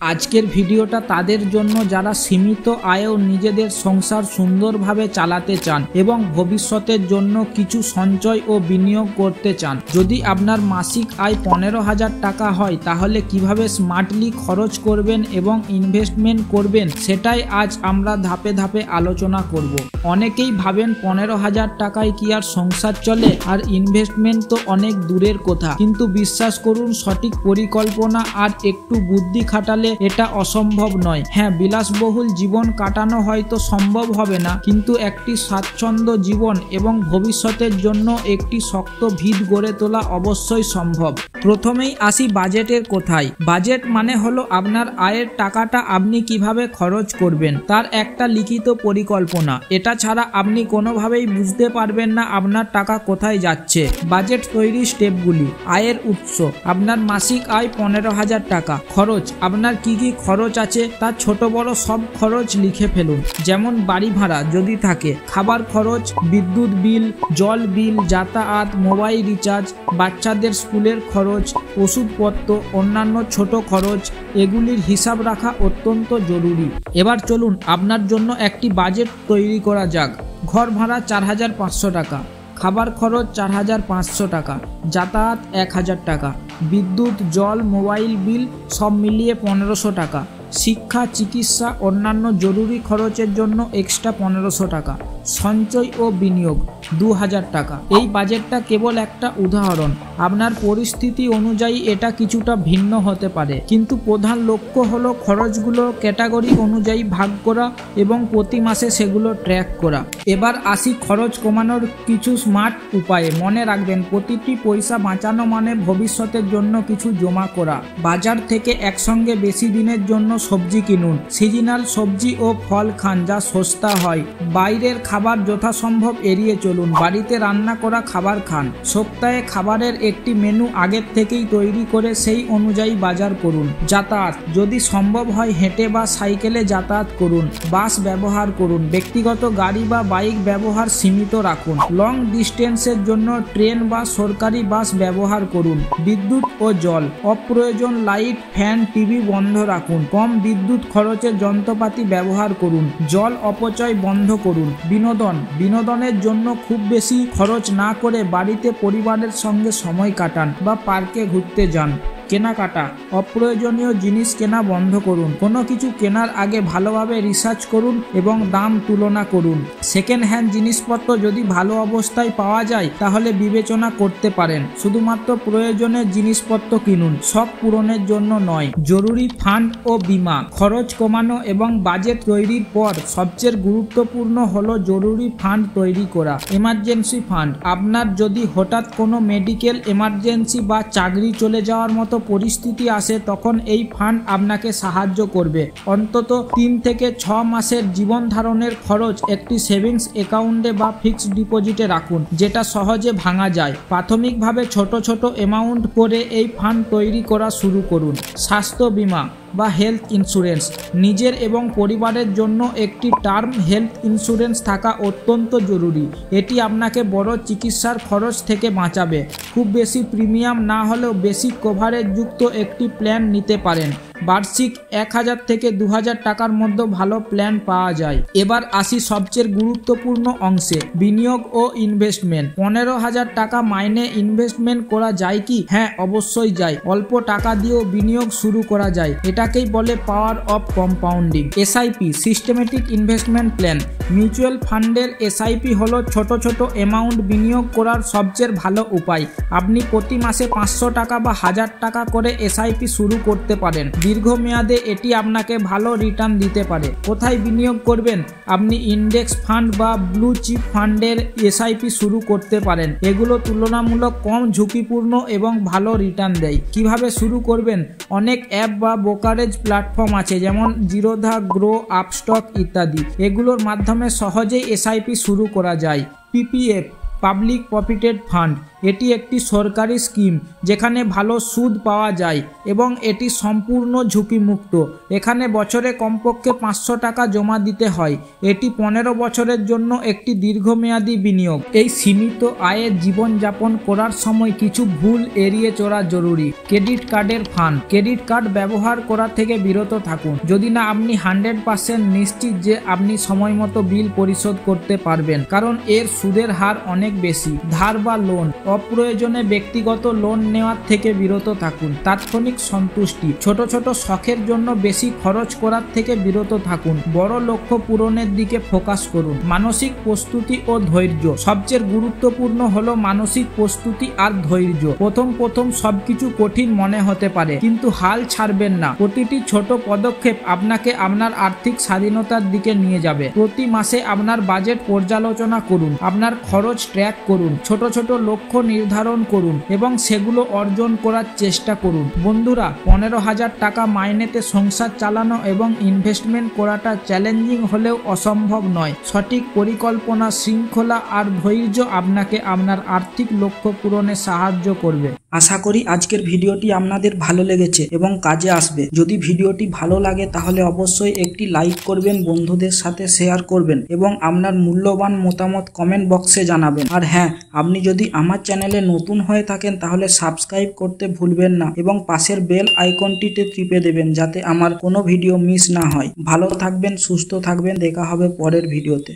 আজকের ভিডিওটা তাদের জন্য যারা সীমিত আয়েও নিজেদের সংসার সুন্দরভাবে চালাতে চান এবং ভবিষ্যতের জন্য কিছু সঞ্চয় ও বিনিয়োগ করতে চান। যদি আপনার মাসিক আয় 15,000 টাকা হয় তাহলে কিভাবে স্মার্টলি খরচ করবেন এবং ইনভেস্টমেন্ট করবেন সেটাই আজ আমরা ধাপে ধাপে আলোচনা করব। অনেকেই ভাবেন 15,000 টাকায় কি আর সংসার চলে, আর ইনভেস্টমেন্ট তো অনেক দূরের কথা। কিন্তু বিশ্বাস করুন, সঠিক পরিকল্পনা আর একটু বুদ্ধি খাটালে এটা অসম্ভব নয়। হ্যাঁ, বিলাসবহুল জীবন কাটানো হয়তো সম্ভব হবে না, কিন্তু একটি স্বাচ্ছন্দ্য জীবন এবং ভবিষ্যতের জন্য একটি শক্ত ভিত গড়ে তোলা অবশ্যই সম্ভব। প্রথমেই আসি বাজেটের কোথায়। বাজেট মানে হলো আপনার আয়ের টাকাটা আপনি কিভাবে খরচ করবেন তার একটা লিখিত পরিকল্পনা। এটা ছাড়া আপনি কোনোভাবেই বুঝতে পারবেন না আপনার টাকা কোথায় যাচ্ছে। বাজেট তৈরির স্টেপগুলি: আয়ের উৎস, আপনার মাসিক আয় 15,000 টাকা। খরচ, আপনার কি কি খরচ আছে তার ছোট বড় সব খরচ লিখে ফেলুন। যেমন বাড়ি ভাড়া যদি থাকে, খাবার খরচ, বিদ্যুৎ বিল, জল বিল, যাতায়াত, মোবাইল রিচার্জ, বাচ্চাদের স্কুলের খরচ, ওষুধপত্র, অন্যান্য ছোট খরচ, এগুলির হিসাব রাখা অত্যন্ত জরুরি। এবার চলুন আপনার জন্য একটি বাজেট তৈরি করা যাক। ঘর ভাড়া 4,500 টাকা, খাবার খরচ 4,500 টাকা, যাতায়াত 1,000 টাকা, বিদ্যুৎ, জল, মোবাইল বিল সব মিলিয়ে 1,500 টাকা, শিক্ষা, চিকিৎসা, অন্যান্য জরুরি খরচের জন্য এক্সট্রা 1,500 টাকা, সঞ্চয় ও বিনিয়োগ 2,000 টাকা। এই বাজেটটা কেবল একটা উদাহরণ, আপনার পরিস্থিতি অনুযায়ী এটা কিছুটা ভিন্ন হতে পারে, কিন্তু প্রধান লক্ষ্য হলো খরচগুলো ক্যাটাগরি অনুযায়ী ভাগ করা এবং প্রতি মাসে সেগুলো ট্র্যাক করা। এবার আসি খরচ কমানোর কিছু স্মার্ট উপায়ে। মনে রাখবেন, প্রতিটি পয়সা বাঁচানো মানে ভবিষ্যতের জন্য কিছু জমা করা। বাজার থেকে একসঙ্গে বেশি দিনের জন্য সবজি কিনুন। সিজনাল সবজি ও ফল খান যা সস্তা হয়। বাইরের খাবার যথাসম্ভব এড়িয়ে চলুন। বাড়িতে রান্না করা খাবার খান। সপ্তাহে খাবারের একটি মেনু আগের থেকেই তৈরি করে সেই অনুযায়ী বাজার করুন। যাতায়াত, যদি সম্ভব হয় হেঁটে বা সাইকেলে যাতায়াত করুন। বাস ব্যবহার করুন। ব্যক্তিগত গাড়ি বা বাইক ব্যবহার সীমিত রাখুন। লং ডিস্টেন্সের জন্য ট্রেন বা সরকারি বাস ব্যবহার করুন। বিদ্যুৎ ও জল, অপ্রয়োজন লাইট, ফ্যান, টিভি বন্ধ রাখুন। কম বিদ্যুৎ খরচের যন্ত্রপাতি ব্যবহার করুন। জল অপচয় বন্ধ করুন। বিনোদনের জন্য খুব বেশি খরচ না করে বাড়িতে পরিবারের সঙ্গে সময় কাটান বা পার্কে ঘুরতে যান। কেনাকাটা, অপ্রয়োজনীয় জিনিস কেনা বন্ধ করুন। কোনো কিছু কেনার আগে ভালোভাবে রিসার্চ করুন এবং দাম তুলনা করুন। সেকেন্ড হ্যান্ড জিনিসপত্র যদি ভালো অবস্থায় পাওয়া যায় তাহলে বিবেচনা করতে পারেন। শুধুমাত্র প্রয়োজনের জিনিসপত্র কিনুন, শখ পূরণের জন্য নয়। জরুরি ফান্ড ও বীমা, খরচ কমানো এবং বাজেট তৈরির পর সবচেয়ে গুরুত্বপূর্ণ হলো জরুরি ফান্ড তৈরি করা। এমার্জেন্সি ফান্ড, আপনার যদি হঠাৎ কোনো মেডিকেল এমার্জেন্সি বা চাকরি চলে যাওয়ার মতো পরিস্থিতি আসে তখন এই ফান্ড আপনাকে সাহায্য করবে। অন্তত 3 থেকে 6 মাসের জীবন ধারণের খরচ একটি সেভিংস অ্যাকাউন্টে বা ফিক্সড ডিপোজিটে রাখুন, যেটা সহজে ভাঙা যায়। প্রাথমিকভাবে ছোট ছোট অ্যামাউন্ট করে এই ফান্ড তৈরি করা শুরু করুন। স্বাস্থ্য বীমা বা হেলথ ইন্স্যুরেন্স, নিজের এবং পরিবারের জন্য একটি টার্ম হেলথ ইন্স্যুরেন্স থাকা অত্যন্ত জরুরি। এটি আপনাকে বড় চিকিৎসার খরচ থেকে বাঁচাবে। খুব বেশি প্রিমিয়াম না হলেও বেসিক কভারেজ যুক্ত একটি প্ল্যান নিতে পারেন। বার্ষিক 1,000 থেকে 2,000 টাকার মধ্যে ভালো প্ল্যান পাওয়া যায়। এবার আসি সবচেয়ে গুরুত্বপূর্ণ অংশে, বিনিয়োগ ও ইনভেস্টমেন্ট। 15,000 টাকা মাইনে ইনভেস্টমেন্ট করা যায় কি? হ্যাঁ, অবশ্যই যায়। অল্প টাকা দিয়েও বিনিয়োগ শুরু করা যায়। এটাকেই বলে power of compounding. SIP, systematic investment plan. Mutual ফান্ডের এসআইপি হলো ছোট ছোট অ্যামাউন্ট বিনিয়োগ করার সবচেয়ে ভালো উপায়। আপনি প্রতি মাসে 500 টাকা বা 1,000 টাকা করে এসআইপি শুরু করতে পারেন। দীর্ঘমেয়াদে এটি আপনাকে ভালো রিটার্ন দিতে পারে। কোথায় বিনিয়োগ করবেন? আপনি ইন্ডেক্স ফান্ড বা ব্লু চিপ ফান্ডের এসআইপি শুরু করতে পারেন। এগুলো তুলনামূলক কম ঝুঁকিপূর্ণ এবং ভালো রিটার্ন দেয়। কিভাবে শুরু করবেন? অনেক অ্যাপ বা ব্রোকারেজ প্ল্যাটফর্ম আছে, যেমন জিরোধা, গ্রো, আপস্টক ইত্যাদি। এগুলোর মাধ্যমে সহজেই এসআইপি শুরু করা যায়। পিপিএফ, পাবলিক প্রফিটেড ফান্ড, এটি একটি সরকারি স্কিম যেখানে ভালো সুদ পাওয়া যায় এবং এটি সম্পূর্ণ ঝুঁকিমুক্ত। এখানে বছরে কমপক্ষে 500 টাকা জমা দিতে হয়। এটি 15 বছরের জন্য একটি দীর্ঘমেয়াদী বিনিয়োগ। এই সীমিত আয়ের জীবনযাপন করার সময় কিছু ভুল এড়িয়ে চলা জরুরি। ক্রেডিট কার্ডের ফান্ড। ক্রেডিট কার্ড ব্যবহার করা থেকে বিরত থাকুন যদি না আপনি 100% নিশ্চিত যে আপনি সময়মতো বিল পরিশোধ করতে পারবেন, কারণ এর সুদের হার অনেক বেশি। ধার বা লোন। অপ্রয়োজনে ব্যক্তিগত লোন নেওয়ার থেকে বিরত থাকুন। তাৎক্ষণিক সন্তুষ্টি। ছোট ছোট শখের জন্য বেশি খরচ করার থেকে বিরত থাকুন। বড় লক্ষ্য পূরণের দিকে ফোকাস করুন। মানসিক প্রস্তুতি ও ধৈর্য। সবচেয়ে গুরুত্বপূর্ণ হলো মানসিক প্রস্তুতি আর ধৈর্য। প্রথম সবকিছু কঠিন মনে হতে পারে, কিন্তু হাল ছাড়বেন না। প্রতিটি ছোট পদক্ষেপ আপনাকে আপনার আর্থিক স্বাধীনতার দিকে নিয়ে যাবে। প্রতি মাসে আপনার বাজেট পর্যালোচনা করুন, আপনার খরচ ট্র্যাক করুন, ছোট ছোট লক্ষ্য নির্ধারণ করুন এবং সেগুলো অর্জন করার চেষ্টা করুন। বন্ধুরা, 15,000 টাকা মাইনেতে সংসার চালানো এবং ইনভেস্টমেন্ট করাটা চ্যালেঞ্জিং হলেও অসম্ভব নয়। সঠিক পরিকল্পনা, শৃঙ্খলা আর ধৈর্য আপনাকে আপনার আর্থিক লক্ষ্য পূরণে সাহায্য করবে। আশা করি আজকের ভিডিওটি আপনাদের ভালো লেগেছে এবং কাজে আসবে। যদি ভিডিওটি ভালো লাগে তাহলে অবশ্যই একটি লাইক করবেন, বন্ধুদের সাথে শেয়ার করবেন এবং আপনার মূল্যবান মতামত কমেন্ট বক্সে জানাবেন। আর হ্যাঁ, আপনি যদি আমার চ্যানেলে নতুন হয়ে থাকেন তাহলে সাবস্ক্রাইব করতে ভুলবেন না এবং পাশের বেল আইকনটিতে টিপে দেবেন যাতে আমার কোনো ভিডিও মিস না হয়। ভালো থাকবেন, সুস্থ থাকবেন, দেখা হবে পরের ভিডিওতে।